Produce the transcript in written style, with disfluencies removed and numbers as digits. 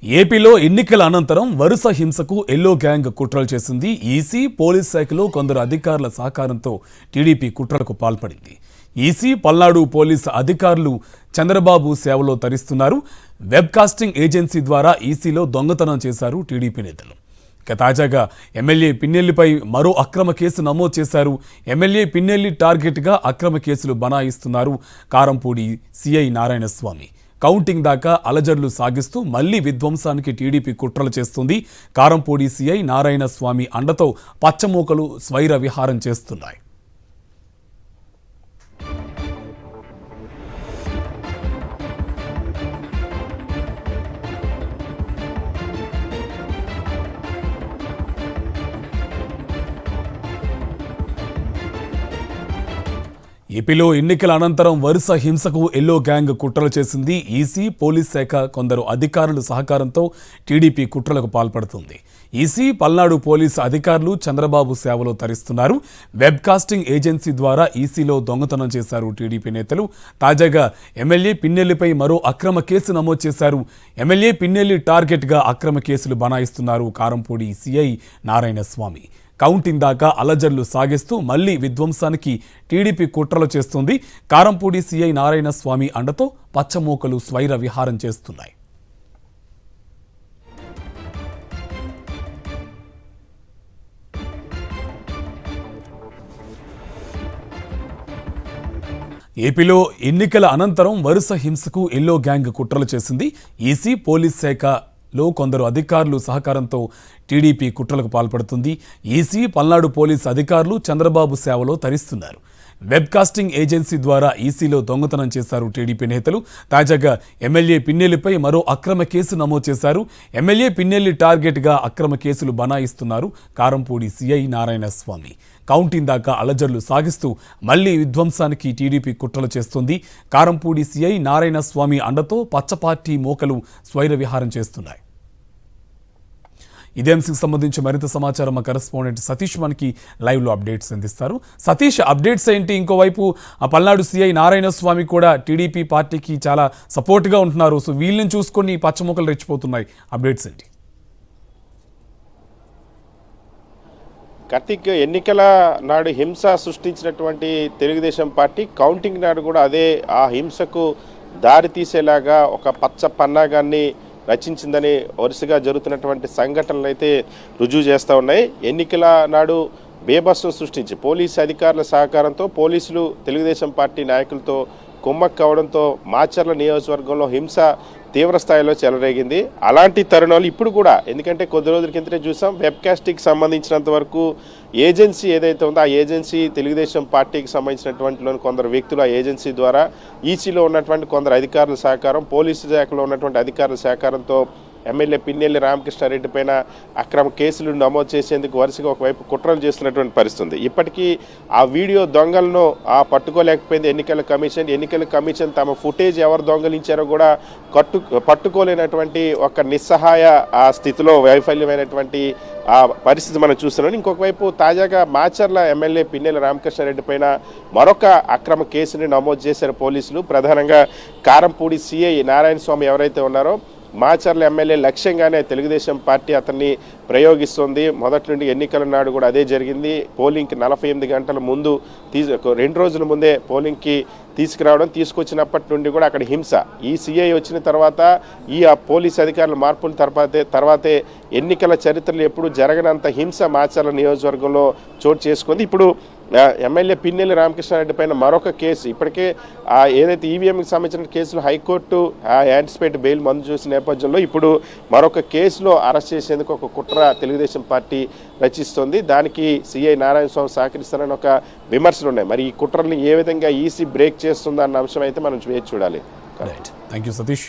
ఏపీలో ఎన్నికల అనంతరం వరుస హింసకు ఎల్లో గ్యాంగ్ కుట్రలు చేసింది. ఈసీ, పోలీస్ శాఖలో కొందరు అధికారుల సహకారంతో టీడీపీ కుట్రలకు పాల్పడింది. ఈసీ, పల్నాడు పోలీసు అధికారులు చంద్రబాబు సేవలో తరిస్తున్నారు. వెబ్కాస్టింగ్ ఏజెన్సీ ద్వారా ఈసీలో దొంగతనం చేశారు టీడీపీ నేతలు. ఇక తాజాగా ఎమ్మెల్యే పిన్నెల్లిపై మరో అక్రమ కేసు నమోదు చేశారు. ఎమ్మెల్యే పిన్నెల్లి టార్గెట్గా అక్రమ కేసులు బనాయిస్తున్నారు కారంపూడి సిఐ నారాయణస్వామి. కౌంటింగ్ దాకా అలజడులు సాగిస్తూ మళ్లీ విధ్వంసానికి టీడీపీ కుట్రలు చేస్తుంది. కారంపూడి సిఐ నారాయణస్వామి అండతో పచ్చమూకలు స్వైర విహారం చేస్తున్నాయి. ఏపీలో ఎన్నికల అనంతరం వరుస హింసకు ఎల్లో గ్యాంగ్ కుట్రలు చేసింది. ఈసీ, పోలీస్ శాఖ కొందరు అధికారుల సహకారంతో టీడీపీ కుట్రలకు పాల్పడుతుంది. ఈసీ, పల్నాడు పోలీసు అధికారులు చంద్రబాబు సేవలో తరిస్తున్నారు. వెబ్కాస్టింగ్ ఏజెన్సీ ద్వారా ఈసీలో దొంగతనం చేశారు టీడీపీ నేతలు. తాజాగా ఎమ్మెల్యే పిన్నెల్లిపై మరో అక్రమ కేసు నమోదు చేశారు. ఎమ్మెల్యే పిన్నెల్లి టార్గెట్గా అక్రమ కేసులు బనాయిస్తున్నారు కారంపూడి సిఐ నారాయణస్వామి. కౌంటింగ్ దాకా అలజడులు సాగిస్తూ మళ్లీ విధ్వంసానికి టీడీపీ కుట్రలు చేస్తుంది. కారంపూడి సిఐ నారాయణస్వామి అండతో పచ్చమూకలు స్వైర విహారం చేస్తున్నాయి. ఏపీలో ఎన్నికల అనంతరం వరుస హింసకు ఎల్లో గ్యాంగ్ కుట్రలు చేసింది. ఈసీ, పోలీస్ శాఖలో కొందరు అధికారులు సహకారంతో టీడీపీ కుట్రలకు పాల్పడుతుంది. ఈసీ, పల్నాడు పోలీసు అధికారులు చంద్రబాబు సేవలో తరిస్తున్నారు. వెబ్కాస్టింగ్ ఏజెన్సీ ద్వారా ఈసీలో దొంగతనం చేశారు టీడీపీ నేతలు. తాజాగా ఎమ్మెల్యే పిన్నెల్లిపై మరో అక్రమ కేసు నమోదు చేశారు. ఎమ్మెల్యే పిన్నెల్లి టార్గెట్గా అక్రమ కేసులు బనాయిస్తున్నారు కారంపూడి సిఐ నారాయణస్వామి. కౌంటింగ్ దాకా అలజడులు సాగిస్తూ మళ్లీ విధ్వంసానికి టీడీపీ కుట్రలు చేస్తుంది. కారంపూడి సిఐ నారాయణస్వామి అండతో పచ్చపార్టీ మోకలు స్వైర విహారం చేస్తున్నాయి. ఇదే అంశంకి సంబంధించి మరింత సమాచారం మా కరెస్పాండెంట్ సతీష్ మనకి లైవ్లో అప్డేట్స్ అందిస్తారు. సతీష్, అప్డేట్స్ ఏంటి? ఇంకోవైపు ఆ పల్నాడు సిఐ నారాయణస్వామి కూడా టీడీపీ పార్టీకి చాలా సపోర్ట్గా ఉంటున్నారు. సో వీళ్ళని చూసుకొని పచ్చమొక్కలు రెచ్చిపోతున్నాయి. అప్డేట్స్ ఏంటి? కార్తీక్, ఎన్నికల నాడు హింస సృష్టించినటువంటి తెలుగుదేశం పార్టీ కౌంటింగ్ నాడు కూడా అదే ఆ హింసకు దారి తీసేలాగా ఒక పచ్చ పన్నాగాన్ని రచించిందని వరుసగా జరుగుతున్నటువంటి సంఘటనలు అయితే రుజువు చేస్తూ ఉన్నాయి. ఎన్నికల నాడు బేబస్సును సృష్టించి పోలీసు అధికారుల సహకారంతో పోలీసులు తెలుగుదేశం పార్టీ నాయకులతో కుమ్మక్కు కావడంతో మాచర్ల నియోజకవర్గంలో హింస తీవ్ర స్థాయిలో చెలరేగింది. అలాంటి తరుణాలు ఇప్పుడు కూడా, ఎందుకంటే కొద్ది రోజుల కిందటే చూసాం, వెబ్కాస్టింగ్కి సంబంధించినంత వరకు ఏజెన్సీ ఏదైతే ఉందో ఆ ఏజెన్సీ తెలుగుదేశం పార్టీకి సంబంధించినటువంటి కొందరు వ్యక్తులు ఆ ఏజెన్సీ ద్వారా ఈసీలో ఉన్నటువంటి కొందరు అధికారుల సహకారం, పోలీసు శాఖలో ఉన్నటువంటి అధికారుల సహకారంతో ఎమ్మెల్యే పిన్నెల్లి రామకృష్ణారెడ్డి పైన అక్రమ కేసులు నమోదు చేసేందుకు వరుసగా ఒకవైపు కుట్రలు చేస్తున్నటువంటి పరిస్థితి. ఇప్పటికీ ఆ వీడియో దొంగలను పట్టుకోలేకపోయింది ఎన్నికల కమిషన్ తమ ఫుటేజ్ ఎవరు దొంగలించారో కూడా పట్టుకోలేనటువంటి ఒక నిస్సహాయ ఆ స్థితిలో వైఫల్యమైనటువంటి ఆ పరిస్థితి మనం చూస్తున్నాం. ఇంకొక వైపు తాజాగా మాచర్ల ఎమ్మెల్యే పిన్నెల్లి రామకృష్ణారెడ్డి పైన మరొక అక్రమ కేసుని నమోదు చేశారు పోలీసులు. ప్రధానంగా కారంపూడి సిఐ నారాయణస్వామి ఎవరైతే ఉన్నారో మాచర్ల ఎమ్మెల్యే లక్ష్యంగానే తెలుగుదేశం పార్టీ అతన్ని ప్రయోగిస్తుంది. మొదటి నుండి ఎన్నికల నాడు కూడా అదే జరిగింది. పోలింగ్కి 48 గంటల ముందు 2 రోజుల ముందే పోలింగ్కి తీసుకొచ్చినప్పటి నుండి కూడా అక్కడ హింస. ఈ సిఐ వచ్చిన తర్వాత ఈ పోలీస్ అధికారుల మార్పుల తర్వాతే ఎన్నికల చరిత్రలో ఎప్పుడు జరగనంత హింస మాచర్ల నియోజకవర్గంలో చోటు చేసుకుంది. ఇప్పుడు ఎమ్మెల్యే పిన్నెల్లి రామకృష్ణారెడ్డి పైన మరొక కేసు, ఇప్పటికే ఏదైతే ఈవీఎంకి సంబంధించిన కేసులు హైకోర్టు యాంటిసిపేట్ బెయిల్ మంజూరు చేసిన నేపథ్యంలో ఇప్పుడు మరొక కేసులో అరెస్ట్ చేసేందుకు ఒక కుట్ర తెలుగుదేశం పార్టీ రచిస్తోంది. దానికి సిఐ నారాయణస్వామి సహకరిస్తారని ఒక విమర్శలు ఉన్నాయి. మరి ఈ కుట్రల్ని ఏ విధంగా ఈసీ బ్రేక్ చేస్తుందన్న అంశం అయితే మనం వేచి చూడాలి. Thank you Satish.